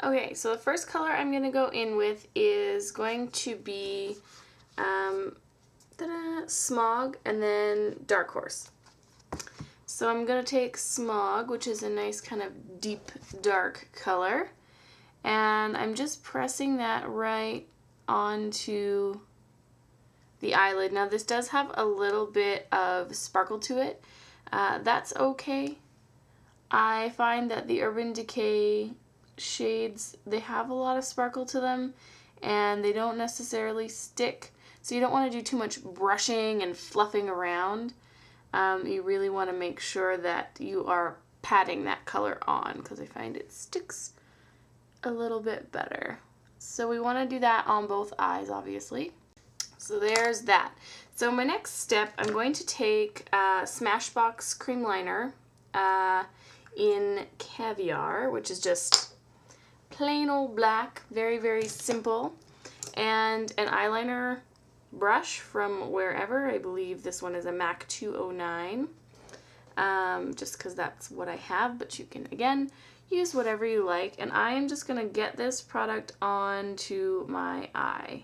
Okay, so the first color I'm going to go in with is going to be Smog and then Dark Horse. So I'm going to take Smog, which is a nice kind of deep dark color, and I'm just pressing that right onto the eyelid. Now this does have a little bit of sparkle to it. That's okay. I find that the Urban Decay shades, they have a lot of sparkle to them and they don't necessarily stick, so you don't want to do too much brushing and fluffing around. You really want to make sure that you are patting that color on, because I find it sticks a little bit better. So we want to do that on both eyes, obviously. So there's that. So my next step, I'm going to take Smashbox Cream Liner in Caviar, which is just plain old black, very, very simple, and an eyeliner brush from wherever. I believe this one is a MAC 209, just because that's what I have, but you can, again, use whatever you like. And I am just going to get this product onto my eye.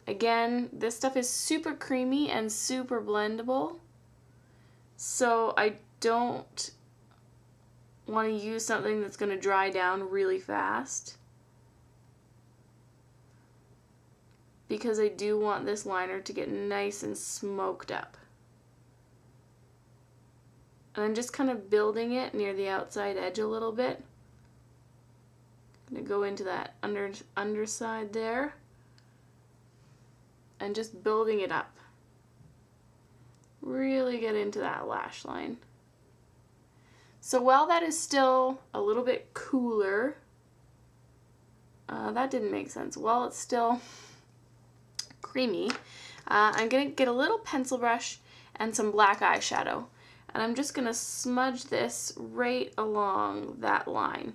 Again, this stuff is super creamy and super blendable, so I don't want to use something that's going to dry down really fast, because I do want this liner to get nice and smoked up. And I'm just kind of building it near the outside edge a little bit. I'm going to go into that underside there and just building it up. Really get into that lash line. So while that is still a little bit cooler, that didn't make sense. While it's still creamy, I'm going to get a little pencil brush and some black eyeshadow. And I'm just going to smudge this right along that line.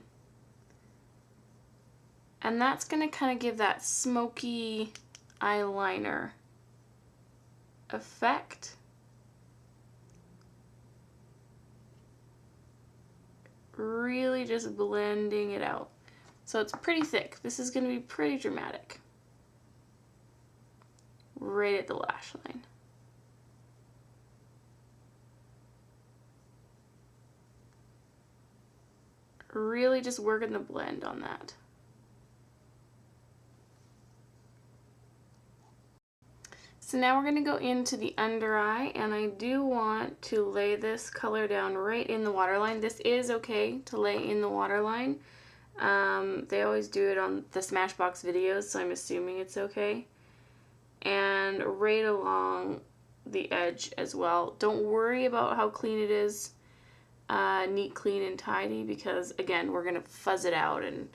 And that's going to kind of give that smoky eyeliner effect. Really just blending it out. So it's pretty thick. This is going to be pretty dramatic. Right at the lash line. Really just working the blend on that. So now we're going to go into the under eye, and I do want to lay this color down right in the waterline. This is okay to lay in the waterline. They always do it on the Smashbox videos, so I'm assuming it's okay. And right along the edge as well. Don't worry about how clean it is. Neat, clean, and tidy, because again, we're going to fuzz it out and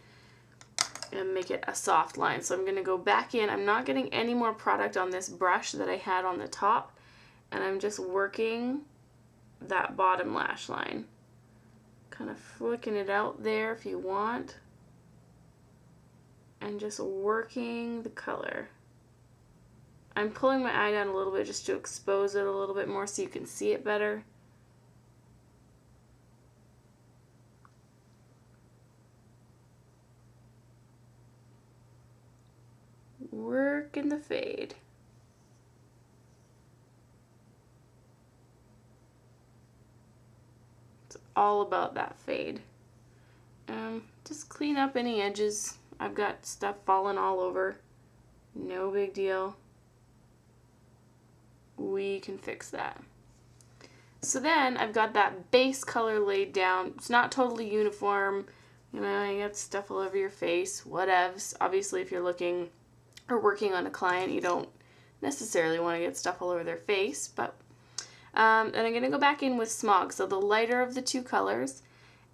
make it a soft line. So I'm going to go back in. I'm not getting any more product on this brush that I had on the top, and I'm just working that bottom lash line. Kind of flicking it out there if you want, and just working the color. I'm pulling my eye down a little bit just to expose it a little bit more so you can see it better. Working the fade. It's all about that fade. Just clean up any edges. I've got stuff falling all over. No big deal. We can fix that. So then I've got that base color laid down. It's not totally uniform. You know, you got stuff all over your face. Whatevs. Obviously, if you're looking or working on a client, you don't necessarily want to get stuff all over their face, but and I'm going to go back in with Smog, so the lighter of the two colors,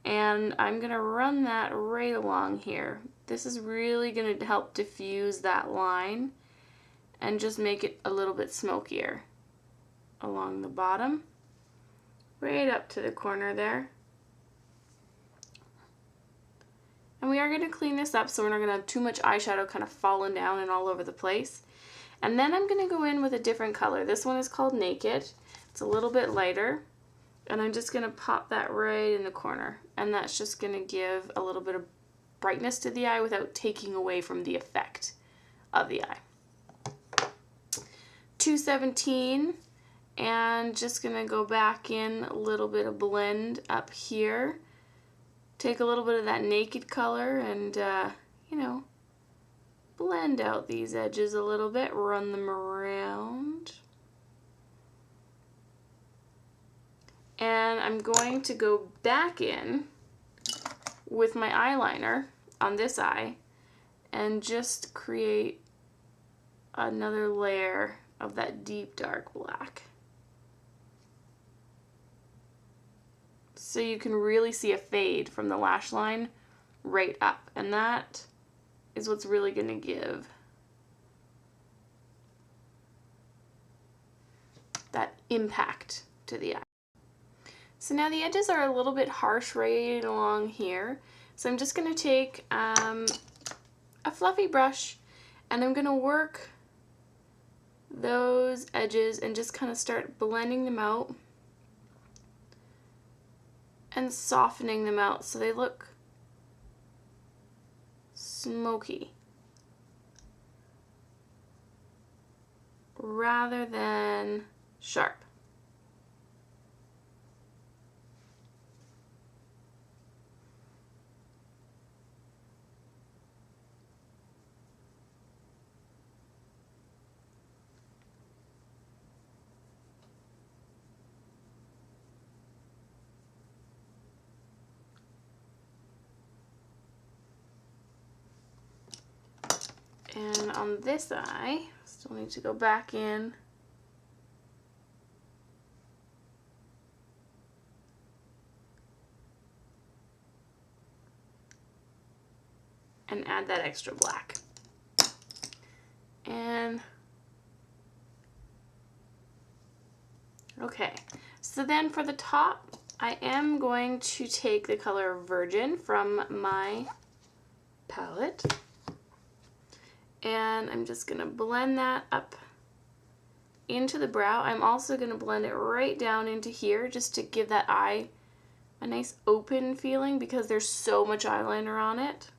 and I'm going to run that right along here. This is really going to help diffuse that line and just make it a little bit smokier along the bottom, right up to the corner there. And we are going to clean this up so we're not going to have too much eyeshadow kind of falling down and all over the place. And then I'm going to go in with a different color. This one is called Naked. It's a little bit lighter. And I'm just going to pop that right in the corner. And that's just going to give a little bit of brightness to the eye without taking away from the effect of the eye. 217, and just gonna go back in a little bit of blend up here. Take a little bit of that naked color and, you know, blend out these edges a little bit, run them around. And I'm going to go back in with my eyeliner on this eye and just create another layer of that deep dark black. So you can really see a fade from the lash line right up, and that is what's really going to give that impact to the eye. So now the edges are a little bit harsh right along here, so I'm just going to take a fluffy brush and I'm going to work those edges and just kind of start blending them out and softening them out so they look smoky rather than sharp. And on this eye, still need to go back in and add that extra black. And okay, so then for the top, I am going to take the color Virgin from my palette. And I'm just going to blend that up into the brow. I'm also going to blend it right down into here just to give that eye a nice open feeling because there's so much eyeliner on it.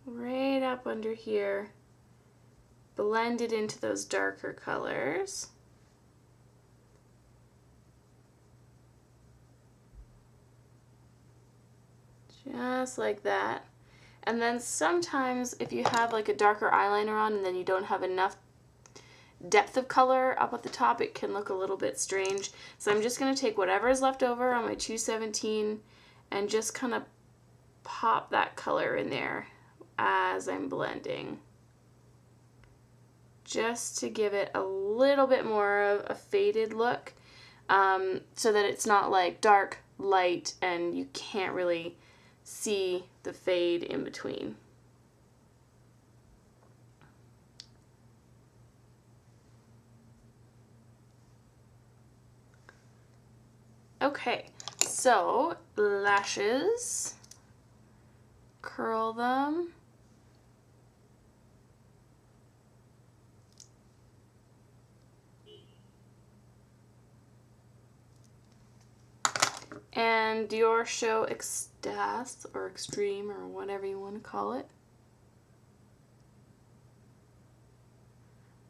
Right up under here. Blend it into those darker colors. Just like that. And then sometimes if you have like a darker eyeliner on and then you don't have enough depth of color up at the top, it can look a little bit strange. So I'm just going to take whatever is left over on my 217 and just kind of pop that color in there as I'm blending. Just to give it a little bit more of a faded look so that it's not like dark, light, and you can't really see the fade in between. Okay, so lashes, curl them. And your show Extase or Extreme or whatever you want to call it.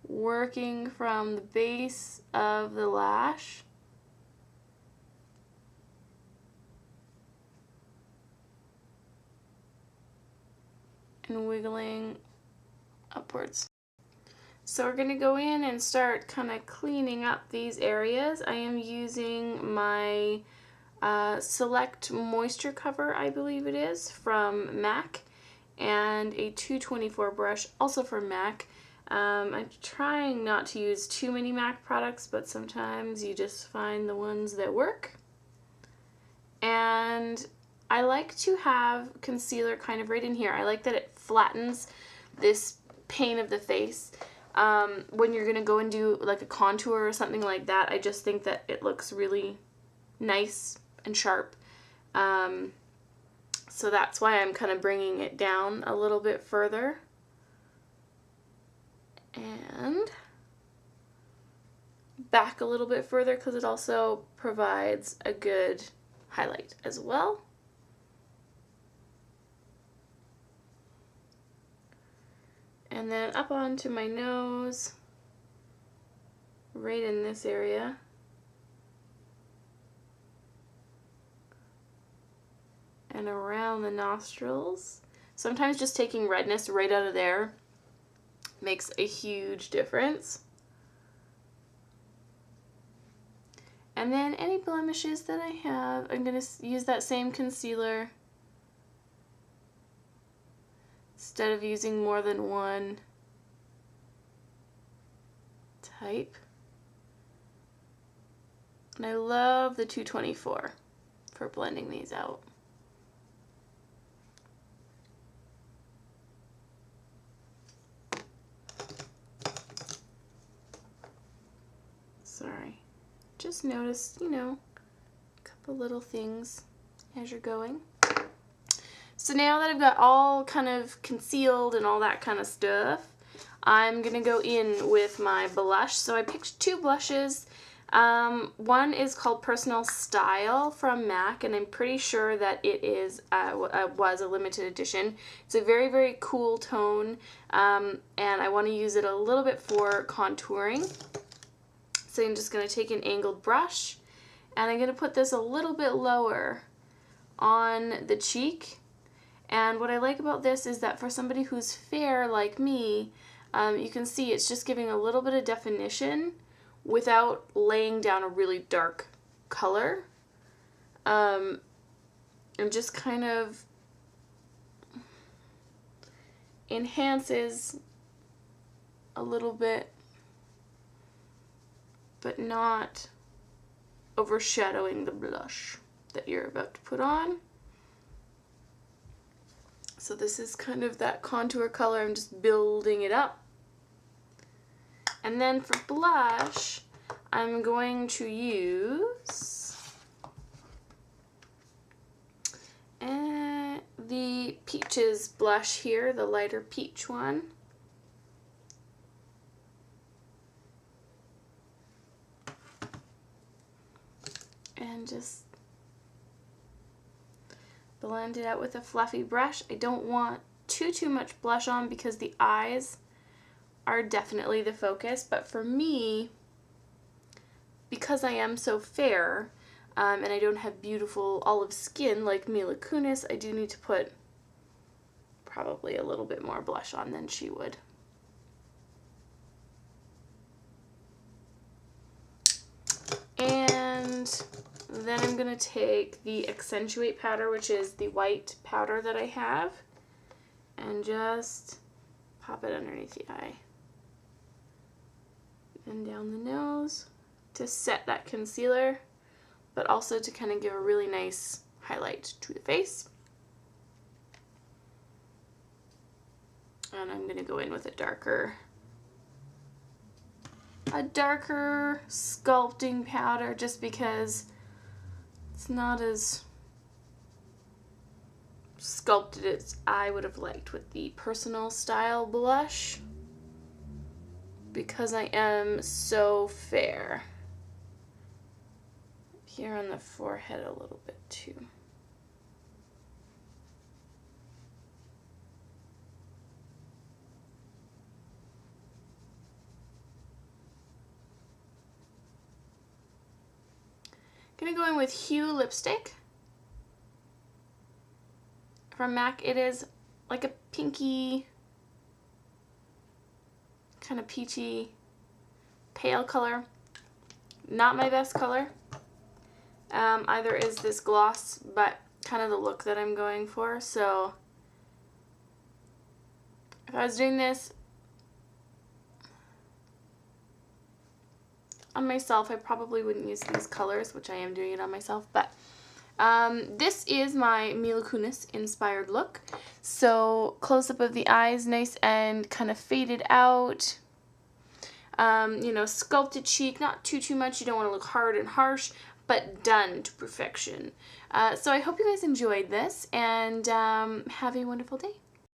Working from the base of the lash and wiggling upwards. So we're going to go in and start kind of cleaning up these areas. I am using my Select Moisture Cover, I believe it is, from MAC, and a 224 brush, also from MAC. I'm trying not to use too many MAC products, but sometimes you just find the ones that work. And I like to have concealer kind of right in here. I like that it flattens this pain of the face. When you're going to go and do like a contour or something like that, I just think that it looks really nice and sharp. So that's why I'm kind of bringing it down a little bit further. And back a little bit further because it also provides a good highlight as well. And then up onto my nose, right in this area. And around the nostrils. Sometimes just taking redness right out of there makes a huge difference. And then any blemishes that I have, I'm going to use that same concealer instead of using more than one type. And I love the 224 for blending these out. Sorry. Just notice, you know, a couple little things as you're going. So now that I've got all kind of concealed and all that kind of stuff, I'm going to go in with my blush. So I picked two blushes. One is called Personal Style from MAC, and I'm pretty sure that it is was a limited edition. It's a very, very cool tone, and I want to use it a little bit for contouring. So I'm just going to take an angled brush, and I'm going to put this a little bit lower on the cheek. And what I like about this is that for somebody who's fair like me, you can see it's just giving a little bit of definition without laying down a really dark color. And just kind of enhances a little bit, but not overshadowing the blush that you're about to put on. So this is kind of that contour color. I'm just building it up. And then for blush, I'm going to use the Peaches blush here, the lighter peach one. And just blend it out with a fluffy brush. I don't want too much blush on because the eyes are definitely the focus, but for me, because I am so fair and I don't have beautiful olive skin like Mila Kunis, I do need to put probably a little bit more blush on than she would. And then I'm going to take the Accentuate powder, which is the white powder that I have, and just pop it underneath the eye and down the nose to set that concealer, but also to kind of give a really nice highlight to the face. And I'm going to go in with a darker sculpting powder, just because it's not as sculpted as I would have liked with the Personal Style blush, because I am so fair. Here on the forehead a little bit too. Gonna go in with Hue lipstick from MAC. It is like a pinky, kind of peachy, pale color. Not my best color. Either is this gloss, but kind of the look that I'm going for. So if I was doing this on myself, I probably wouldn't use these colors, which I am doing it on myself, but this is my Mila Kunis inspired look. So close up of the eyes, nice and kind of faded out. You know, sculpted cheek, not too much. You don't want to look hard and harsh, but done to perfection. So I hope you guys enjoyed this, and have a wonderful day.